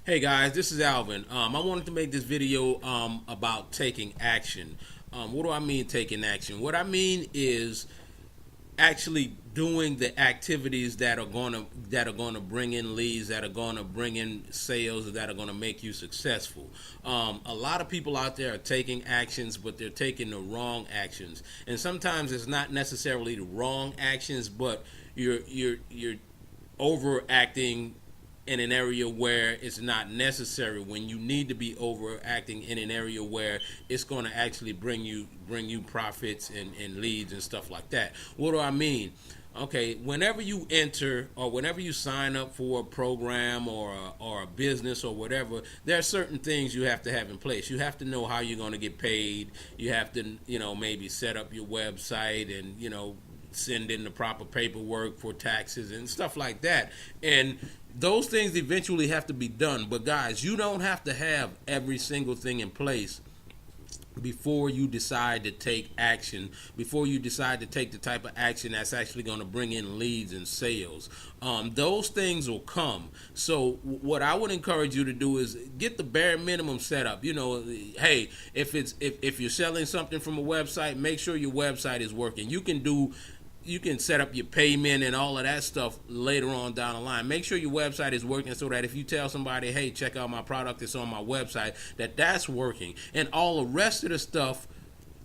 Hey guys, this is Alvin. I wanted to make this video about taking action. What do I mean taking action? What I mean is actually doing the activities that are gonna bring in leads, that are gonna bring in sales, that are gonna make you successful. A lot of people out there are taking actions, but they're taking the wrong actions, and sometimes it's not necessarily the wrong actions, but you're overacting in an area where it's not necessary, when you need to be overacting in an area where it's going to actually bring you profits and leads and stuff like that. What do I mean? Okay, whenever you enter or whenever you sign up for a program or a business or whatever, there are certain things you have to have in place. You have to know how you're going to get paid. You have to, maybe set up your website and, send in the proper paperwork for taxes and stuff like that. And those things eventually have to be done. But guys, you don't have to have every single thing in place before you decide to take action, before you decide to take the type of action that's actually going to bring in leads and sales. Those things will come. So what I would encourage you to do is get the bare minimum set up. Hey, if you're selling something from a website, make sure your website is working. You can set up your payment and all of that stuff later on down the line. Make sure your website is working so that if you tell somebody, hey, check out my product that's on my website, that's working. And all the rest of the stuff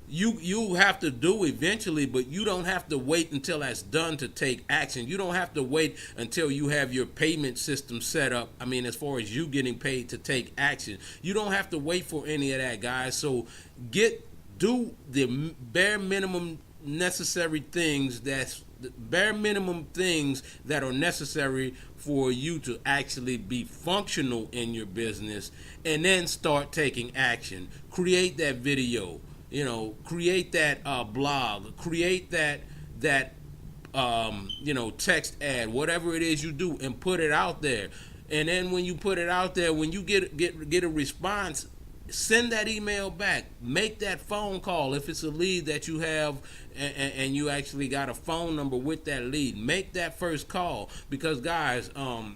you have to do eventually, but you don't have to wait until that's done to take action. You don't have to wait until you have your payment system set up. I mean, as far as you getting paid to take action, you don't have to wait for any of that, guys. So do the bare minimum necessary things, that's the bare minimum things that are necessary for you to actually be functional in your business, and then start taking action. Create that video, create that blog, create that text ad, whatever it is you do, and put it out there. And then when you put it out there, when you get a response, send that email back. Make that phone call if it's a lead that you have, and you actually got a phone number with that lead. Make that first call, because guys, a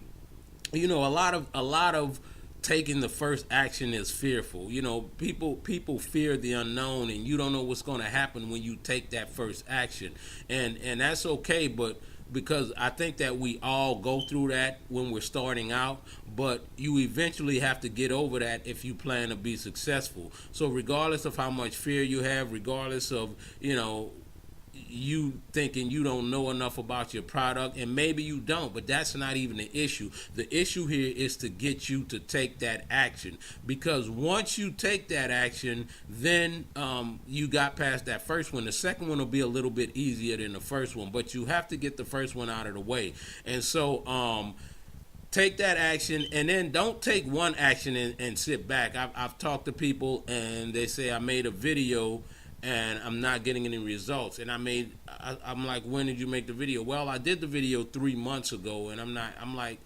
lot of taking the first action is fearful. People fear the unknown, and you don't know what's going to happen when you take that first action, and that's okay. But because I think that we all go through that when we're starting out, but you eventually have to get over that if you plan to be successful. So regardless of how much fear you have, regardless of, you thinking you don't know enough about your product, and maybe you don't, but that's not even the issue. The issue here is to get you to take that action, because once you take that action, then you got past that first one. The second one will be a little bit easier than the first one, but you have to get the first one out of the way. And so take that action, and then don't take one action and sit back. I've talked to people, and they say, I made a video and I'm not getting any results. And I'm like, when did you make the video? Well, I did the video 3 months ago, and I'm like,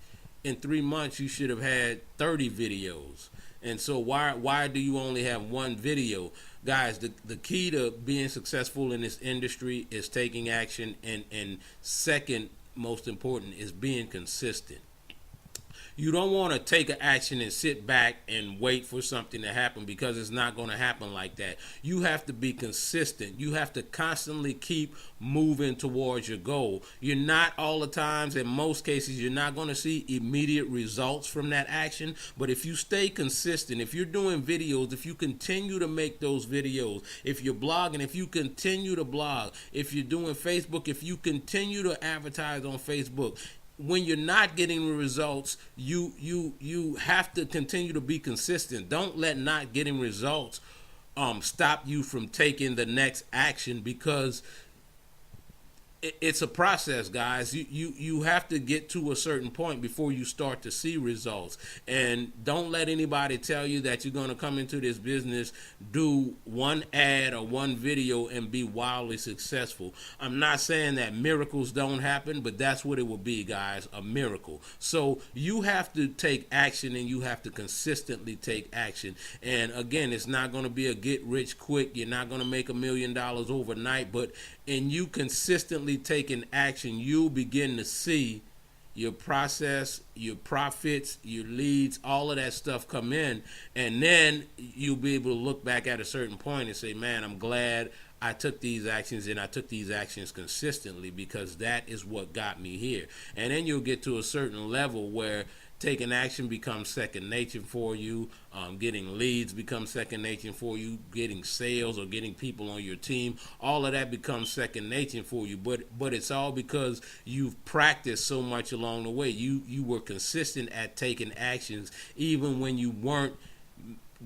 in 3 months you should have had 30 videos. And so why do you only have one video? Guys, the key to being successful in this industry is taking action, and second most important is being consistent. You don't want to take an action and sit back and wait for something to happen, because it's not going to happen like that. You have to be consistent. You have to constantly keep moving towards your goal. You're not all the times, in most cases, you're not going to see immediate results from that action. But if you stay consistent, if you're doing videos, if you continue to make those videos, if you're blogging, if you continue to blog, if you're doing Facebook, if you continue to advertise on Facebook, when you're not getting the results, you have to continue to be consistent. Don't let not getting results stop you from taking the next action, because it's a process, guys. You have to get to a certain point before you start to see results. And don't let anybody tell you that you're going to come into this business, do one ad or one video, and be wildly successful. I'm not saying that miracles don't happen, but that's what it will be, guys, a miracle. So you have to take action, and you have to consistently take action. And again, it's not going to be a get rich quick. You're not going to make $1 million overnight, but in you consistently taking action, you'll begin to see your process, your profits, your leads, all of that stuff come in, and then you'll be able to look back at a certain point and say, man, I'm glad I took these actions, and I took these actions consistently, because that is what got me here. And then you'll get to a certain level where taking action becomes second nature for you. Getting leads becomes second nature for you. Getting sales or getting people on your team, all of that becomes second nature for you. But it's all because you've practiced so much along the way. You were consistent at taking actions, even when you weren't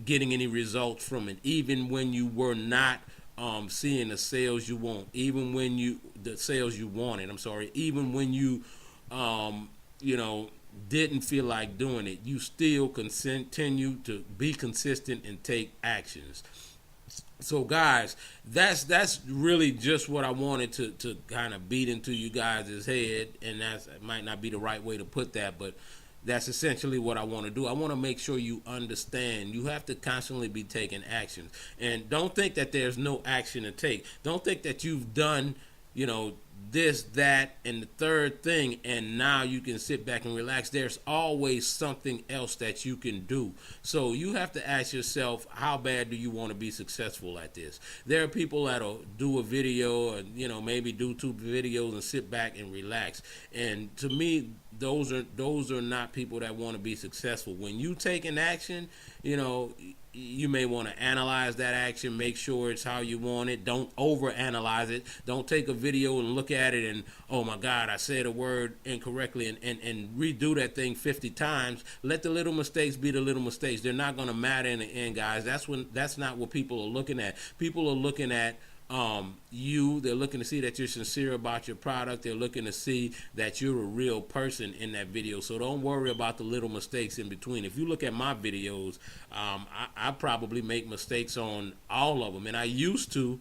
getting any results from it, even when you were not seeing the sales you want, even when the sales you wanted. I'm sorry, even when you didn't feel like doing it, you still continue to be consistent and take actions. So guys, that's really just what I wanted to kind of beat into you guys' head, and that might not be the right way to put that, but that's essentially what I want to do. I want to make sure you understand you have to constantly be taking actions. And don't think that there's no action to take. Don't think that you've done, this, that, and the third thing, and now you can sit back and relax. There's always something else that you can do. So you have to ask yourself, how bad do you want to be successful at this? There are people that'll do a video, or maybe do 2 videos and sit back and relax. And to me, those are not people that want to be successful. When you take an action, you may want to analyze that action, make sure it's how you want it. Don't overanalyze it. Don't take a video and look at it and, oh my God, I said a word incorrectly, and redo that thing 50 times. Let the little mistakes be the little mistakes. They're not going to matter in the end, guys. That's not what people are looking at. People are looking at they're looking to see that you're sincere about your product. They're looking to see that you're a real person in that video. So don't worry about the little mistakes in between. If you look at my videos, I probably make mistakes on all of them, and I used to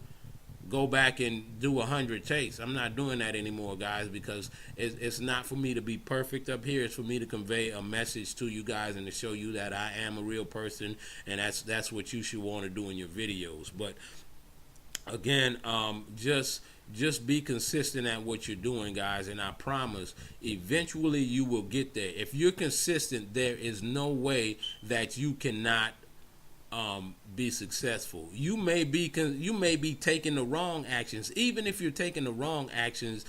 go back and do 100 takes. I'm not doing that anymore, guys, because it's not for me to be perfect up here. It's for me to convey a message to you guys and to show you that I am a real person, and that's what you should want to do in your videos. But again, just be consistent at what you're doing, guys, and I promise eventually you will get there. If you're consistent, there is no way that you cannot be successful. You may be taking the wrong actions. Even if you're taking the wrong actions,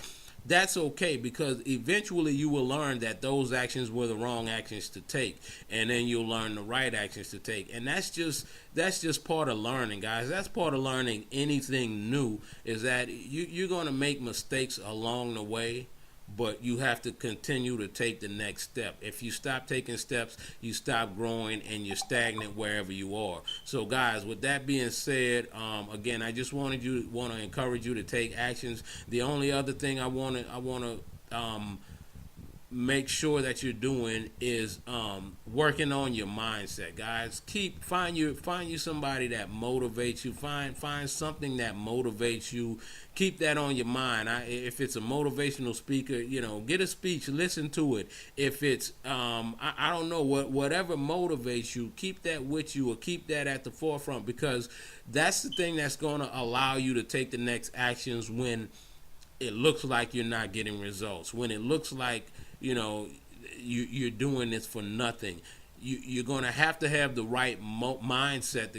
that's okay, because eventually you will learn that those actions were the wrong actions to take, and then you'll learn the right actions to take. And that's just part of learning, guys. That's part of learning anything new, is that you're going to make mistakes along the way, but you have to continue to take the next step. If you stop taking steps, you stop growing, and you're stagnant wherever you are. So guys, with that being said, again, I just want to encourage you to take actions. The only other thing I want to make sure that you're doing is working on your mindset, guys. Find you somebody that motivates you. Find something that motivates you. Keep that on your mind. If it's a motivational speaker, get a speech, listen to it. If it's I don't know, whatever motivates you, keep that with you, or keep that at the forefront, because that's the thing that's going to allow you to take the next actions when it looks like you're not getting results, when it looks like you're doing this for nothing. You're going to have the right mindset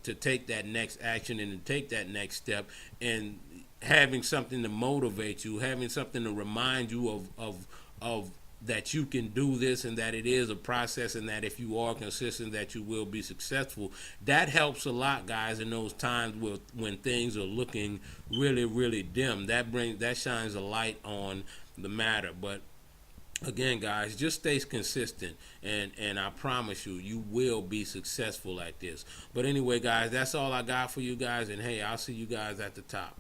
to take that next action and to take that next step, and having something to motivate you, having something to remind you of that you can do this, and that it is a process, and that if you are consistent, that you will be successful. That helps a lot, guys, in those times when things are looking really, really dim. That shines a light on the matter. But again, guys, just stay consistent, and I promise you will be successful at this. But anyway, guys, that's all I got for you guys, and hey, I'll see you guys at the top.